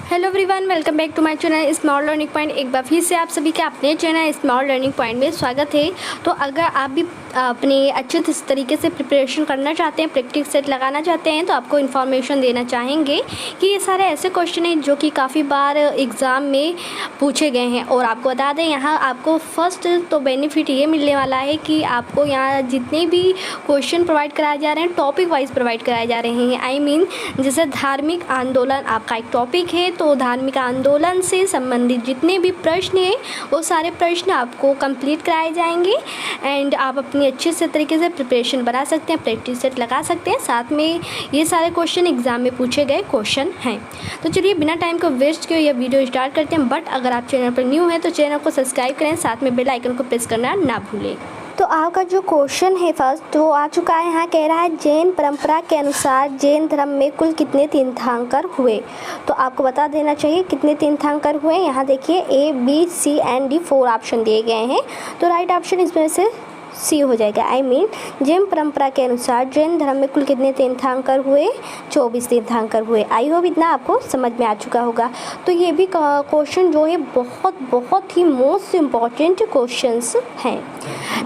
Hello everyone, welcome back to my channel small learning point. एक बार फिर से आप सभी का अपने चैनल स्मॉल लर्निंग पॉइंट में स्वागत है। तो अगर आप भी अपने अच्छे तरीके से प्रिपरेशन करना चाहते हैं, प्रैक्टिस सेट लगाना चाहते हैं, तो आपको इन्फॉर्मेशन देना चाहेंगे कि ये सारे ऐसे क्वेश्चन हैं जो कि काफ़ी बार एग्ज़ाम में पूछे गए हैं। और आपको बता दें, यहाँ आपको फर्स्ट तो बेनिफिट ये मिलने वाला है कि आपको यहाँ जितने भी क्वेश्चन प्रोवाइड कराए जा रहे हैं टॉपिक वाइज प्रोवाइड कराए जा रहे हैं। आई मीन जैसे धार्मिक आंदोलन आपका एक टॉपिक है, तो धार्मिक आंदोलन से संबंधित जितने भी प्रश्न हैं वो सारे प्रश्न आपको कंप्लीट कराए जाएंगे एंड आप अपनी अच्छे से तरीके से प्रिपरेशन बना सकते हैं, प्रैक्टिस सेट लगा सकते हैं। साथ में ये सारे क्वेश्चन एग्जाम में पूछे गए क्वेश्चन हैं। तो चलिए बिना टाइम को वेस्ट किए ये वीडियो स्टार्ट करते हैं। बट अगर आप चैनल पर न्यू हैं तो चैनल को सब्सक्राइब करें, साथ में बेल आइकन को प्रेस करना ना भूलें। तो आपका जो क्वेश्चन है फर्स्ट तो आ चुका है। यहाँ कह रहा है जैन परंपरा के अनुसार जैन धर्म में कुल कितने तीर्थंकर हुए। तो आपको बता देना चाहिए कितने तीर्थंकर हुए। यहाँ देखिए A, B, C and D 4 option दिए गए हैं, तो राइट ऑप्शन इसमें से सी हो जाएगा। आई मीन जैन परंपरा के अनुसार जैन धर्म में कुल कितने तीर्थंकर हुए, 24 तीर्थंकर हुए। आई होप इतना आपको समझ में आ चुका होगा। तो ये भी क्वेश्चन जो है बहुत ही मोस्ट इम्पॉर्टेंट क्वेश्चंस हैं।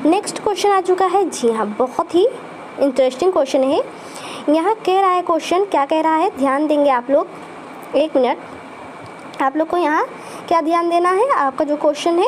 नेक्स्ट क्वेश्चन आ चुका है। जी हाँ, बहुत ही इंटरेस्टिंग क्वेश्चन है। यहाँ कह रहा है क्वेश्चन, क्या कह रहा है, ध्यान देंगे आप लोग। एक मिनट, आप लोग को यहाँ क्या ध्यान देना है। आपका जो क्वेश्चन है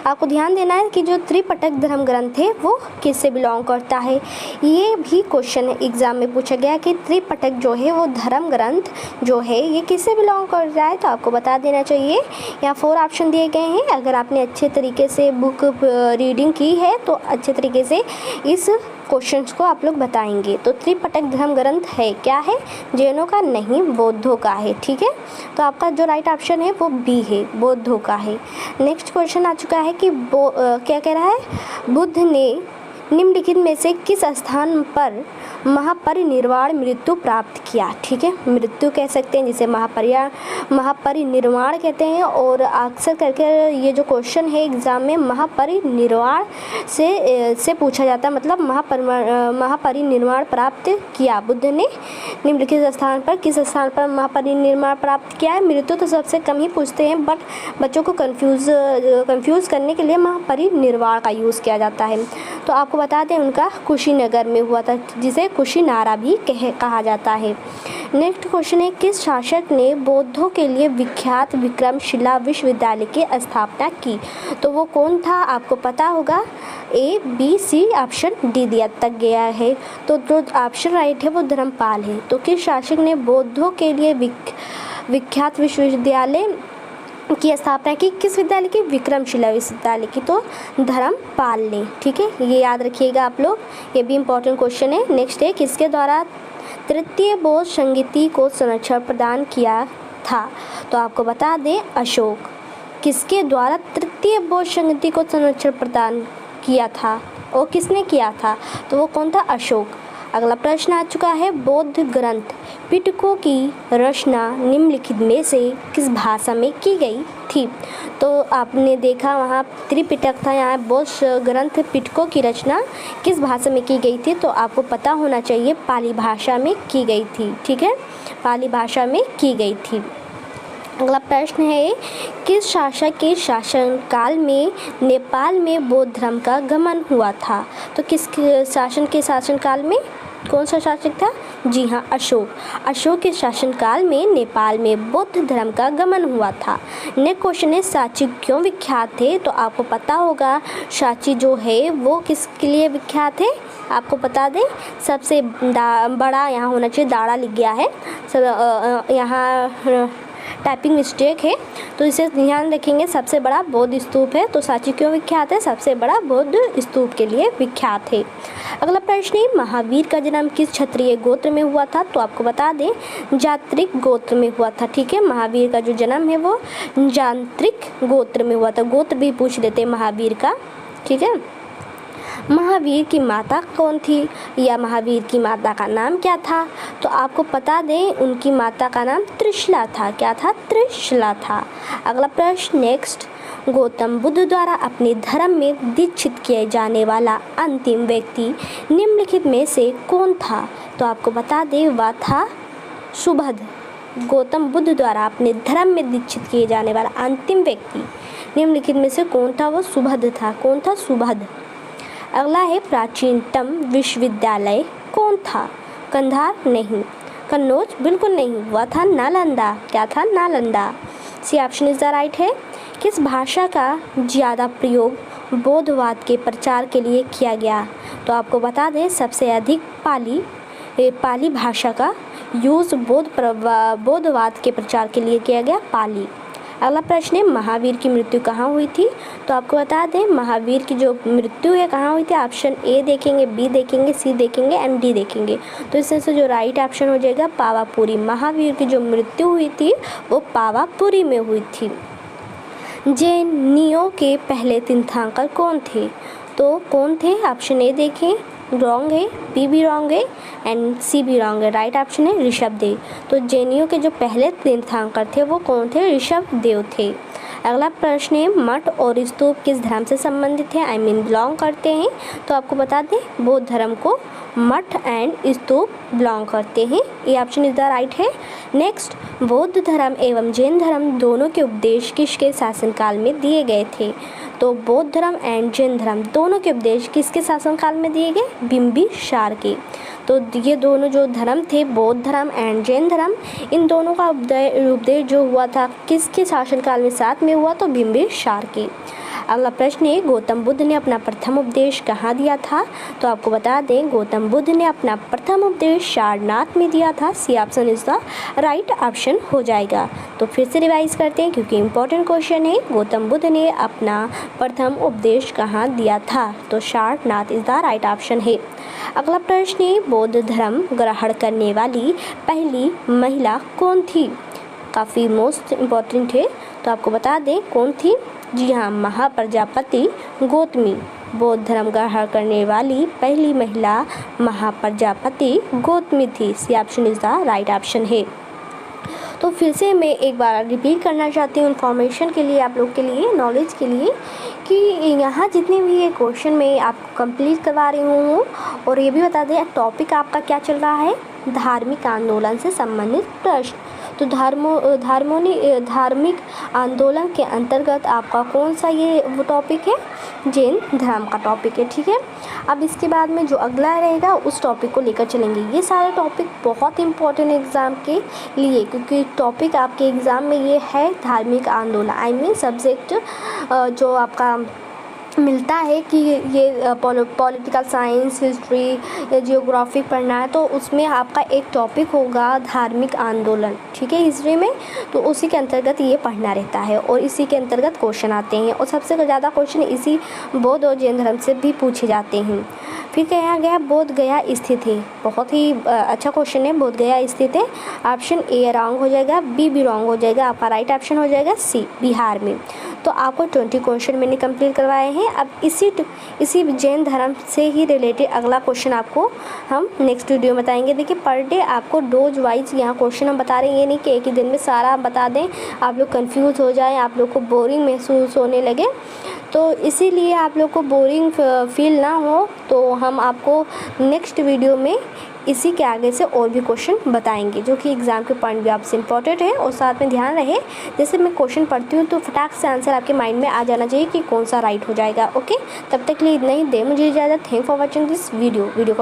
आपको ध्यान देना है कि जो त्रिपिटक धर्म ग्रंथ है वो किससे बिलोंग करता है। ये भी क्वेश्चन एग्जाम में पूछा गया कि त्रिपिटक जो है वो धर्म ग्रंथ जो है ये किससे बिलोंग करता है। तो आपको बता देना चाहिए। यहाँ 4 ऑप्शन दिए गए हैं। अगर आपने अच्छे तरीके से बुक रीडिंग की है तो अच्छे तरीके से इस क्वेश्चंस को आप लोग बताएंगे। तो त्रिपिटक धर्म ग्रंथ है क्या है, जैनों का नहीं, बौद्धों का है। ठीक है, तो आपका जो राइट ऑप्शन है वो बी है, बौद्धों का है। नेक्स्ट क्वेश्चन आ चुका है कि क्या कह रहा है, बुद्ध ने निम्नलिखित में से किस स्थान पर महापरिनिर्वाण मृत्यु प्राप्त किया। ठीक है, मृत्यु कह सकते हैं जिसे महापरिनिर्वाण कहते हैं। और अक्सर करके ये जो क्वेश्चन है एग्जाम में महापरिनिर्वाण से पूछा जाता है, मतलब महापरिनिर्वाण प्राप्त किया बुद्ध ने निम्नलिखित स्थान पर, किस स्थान पर महापरिनिर्वाण प्राप्त किया है। मृत्यु तो सबसे कम ही पूछते हैं, बट बच्चों को कंफ्यूज करने के लिए महापरिनिर्वाण का यूज़ किया जाता है। तो आपको बता दें उनका कुशीनगर में हुआ था, जिसे कुशीनारा भी कहा जाता है। नेक्स्ट क्वेश्चन है, किस शासक ने बौद्धों के लिए विख्यात विक्रमशिला विश्वविद्यालय की स्थापना की। तो वो कौन था आपको पता होगा। A, B, C option D दिया तक गया है। तो जो ऑप्शन राइट है वो धर्मपाल है। तो किस शासक ने बौद्धों के लिए विख्यात विश्वविद्यालय की स्थापना की, किस विद्यालय की, विक्रमशिला विश्वविद्यालय की। तो धर्मपाल ने। ठीक है, ये याद रखिएगा आप लोग, ये भी इम्पोर्टेंट क्वेश्चन है। नेक्स्ट है, किसके द्वारा तृतीय बौद्ध संगीति को संरक्षण प्रदान किया था। तो आपको बता दें अशोक। किसके द्वारा तृतीय बौद्ध संगीति को संरक्षण प्रदान किया था और किसने किया था। तो वो कौन था, अशोक। अगला प्रश्न आ चुका है, बौद्ध ग्रंथ पिटकों की रचना निम्नलिखित में से किस भाषा में की गई थी। तो आपने देखा वहाँ त्रिपिटक था, यहाँ बौद्ध ग्रंथ पिटकों की रचना किस भाषा में की गई थी। तो आपको पता होना चाहिए पाली भाषा में की गई थी। ठीक है, पाली भाषा में की गई थी। अगला प्रश्न है, किस शासक के शासनकाल में नेपाल में बौद्ध धर्म का गमन हुआ था। तो किस शासन के शासनकाल में, कौन सा शासक था। जी हाँ, अशोक के शासनकाल में नेपाल में बौद्ध धर्म का गमन हुआ था। नेक्स्ट क्वेश्चन है, सांची क्यों विख्यात है। तो आपको पता होगा सांची जो है वो किसके लिए विख्यात है। आपको बता दें सबसे बड़ा, यहाँ होना चाहिए दाड़ा लिख गया है, यहाँ टाइपिंग मिस्टेक है, तो इसे ध्यान रखेंगे। सबसे बड़ा बौद्ध स्तूप है। तो सांची क्यों विख्यात है, सबसे बड़ा बौद्ध स्तूप के लिए विख्यात है। अगला प्रश्न है, महावीर का जन्म किस क्षत्रिय गोत्र में हुआ था। तो आपको बता दें जात्रिक गोत्र में हुआ था। ठीक है, महावीर का जो जन्म है वो जात्रिक गोत्र में हुआ था। गोत्र भी पूछ लेते हैं महावीर का। ठीक है, महावीर की माता कौन थी या महावीर की माता का नाम क्या था। तो आपको बता दें उनकी माता का नाम त्रिशला था। क्या था, त्रिशला था। अगला प्रश्न नेक्स्ट, गौतम बुद्ध द्वारा अपने धर्म में दीक्षित किए जाने वाला अंतिम व्यक्ति निम्नलिखित में से कौन था। तो आपको बता दें वह था सुबध गौतम बुद्ध द्वारा अपने धर्म में दीक्षित किए जाने वाला अंतिम व्यक्ति निम्नलिखित में से कौन था? वो सुबुद्ध था। कौन था? सुबुद्ध। अगला है प्राचीनतम विश्वविद्यालय कौन था? कंधार? नहीं। कन्नौज? बिल्कुल नहीं, वह था नालंदा। क्या था? Nalanda. C option is the right है। किस भाषा का ज़्यादा प्रयोग बौद्धवाद के प्रचार के लिए किया गया? तो आपको बता दें सबसे अधिक पाली भाषा का यूज़ बौद्धवाद के प्रचार के लिए किया गया, पाली। अगला प्रश्न है महावीर की मृत्यु कहाँ हुई थी? तो आपको बता दें महावीर की जो मृत्यु है कहाँ हुई थी? ऑप्शन ए देखेंगे, बी देखेंगे, सी देखेंगे एंड डी देखेंगे। तो इसमें से जो राइट ऑप्शन हो जाएगा पावापुरी। महावीर की जो मृत्यु हुई थी वो पावापुरी में हुई थी। जैनियों के पहले तीर्थंकर कौन थे? तो कौन थे? ऑप्शन ए देखें, रॉन्ग है, बी भी रॉन्ग है एंड सी भी रॉन्ग है। राइट ऑप्शन है ऋषभदेव। तो जैनियों के जो पहले तीर्थंकर थे वो कौन थे? ऋषभदेव थे। अगला प्रश्न है मठ और स्तूप किस धर्म से संबंधित है? बिलोंग करते हैं। तो आपको बता दें बौद्ध धर्म को मठ एंड स्तूप बिलोंग करते हैं। ये ऑप्शन इज द राइट है। नेक्स्ट, बौद्ध धर्म एवं जैन धर्म दोनों के उपदेश किसके शासनकाल में दिए गए थे? तो बौद्ध धर्म एंड जैन धर्म दोनों के उपदेश किसके शासनकाल में दिए गए? बिंबिसार के। तो ये दोनों जो धर्म थे, बौद्ध धर्म एंड जैन धर्म, इन दोनों का उपदेश जो हुआ था किसके शासनकाल में साथ में हुआ? तो बिंबिसार के। अगला प्रश्न है गौतम बुद्ध ने अपना प्रथम उपदेश कहाँ दिया था? तो आपको बता दें गौतम बुद्ध ने अपना प्रथम उपदेश सारनाथ में दिया था। C option is the right option हो जाएगा। तो फिर से रिवाइज करते हैं क्योंकि इम्पोर्टेंट क्वेश्चन है। गौतम बुद्ध ने अपना प्रथम उपदेश कहाँ दिया था? तो Sarnath is the right option है। अगला प्रश्न है बौद्ध धर्म ग्रहण करने वाली पहली महिला कौन थी? काफ़ी मोस्ट इम्पॉर्टेंट है। तो आपको बता दें कौन थी? जी हाँ, महाप्रजापति गौतमी। बौद्ध धर्म ग्रहण करने वाली पहली महिला महाप्रजापति गौतमी थी। C option is the right option है। तो फिर से मैं एक बार रिपीट करना चाहती हूँ इन्फॉर्मेशन के लिए, आप लोग के लिए, नॉलेज के लिए, कि यहाँ जितने भी ये क्वेश्चन मैं आपको कंप्लीट करवा रही हूँ। और ये भी बता दें टॉपिक आपका क्या चल रहा है? धार्मिक आंदोलन से संबंधित प्रश्न। तो धार्मिक आंदोलन के अंतर्गत आपका कौन सा ये वो टॉपिक है? जैन धर्म का टॉपिक है। ठीक है, अब इसके बाद में जो अगला रहेगा उस टॉपिक को लेकर चलेंगे। ये सारे टॉपिक बहुत इंपॉर्टेंट एग्ज़ाम के लिए, क्योंकि टॉपिक आपके एग्ज़ाम में ये है धार्मिक आंदोलन। सब्जेक्ट जो आपका मिलता है कि ये पॉलिटिकल साइंस, हिस्ट्री या जियोग्राफी पढ़ना है तो उसमें आपका एक टॉपिक होगा धार्मिक आंदोलन। ठीक है, हिस्ट्री में तो उसी के अंतर्गत ये पढ़ना रहता है और इसी के अंतर्गत क्वेश्चन आते हैं और सबसे ज़्यादा क्वेश्चन इसी बौद्ध और जैन धर्म से भी पूछे जाते हैं। फिर कहा गया बोध गया स्थित है। बहुत ही अच्छा क्वेश्चन है। बोध गया स्थित है। ऑप्शन ए रॉन्ग हो जाएगा, बी भी रॉन्ग हो जाएगा। आपका राइट ऑप्शन हो जाएगा सी, बिहार में। तो आपको 20 क्वेश्चन मैंने कंप्लीट करवाए हैं। अब इसी जैन धर्म से ही रिलेटेड अगला क्वेश्चन आपको हम नेक्स्ट वीडियो में बताएंगे। देखिए पर डे आपको डोज वाइज यहाँ क्वेश्चन हम बता रहे हैं, ये नहीं कि एक ही दिन में सारा बता दें, आप लोग कंफ्यूज हो जाएं, आप लोग को बोरिंग महसूस होने लगे। तो इसीलिए आप लोग को बोरिंग फील ना हो तो हम आपको नेक्स्ट वीडियो में इसी के आगे से और भी क्वेश्चन बताएंगे जो कि एग्ज़ाम के पॉइंट भी आपसे इम्पोर्टेंट है। और साथ में ध्यान रहे जैसे मैं क्वेश्चन पढ़ती हूँ तो फटाक से आंसर आपके माइंड में आ जाना चाहिए कि कौन सा राइट हो जाएगा। ओके, तब तक के लिए इतना ही। दे मुझे इजाज़त। Thank for watching this video को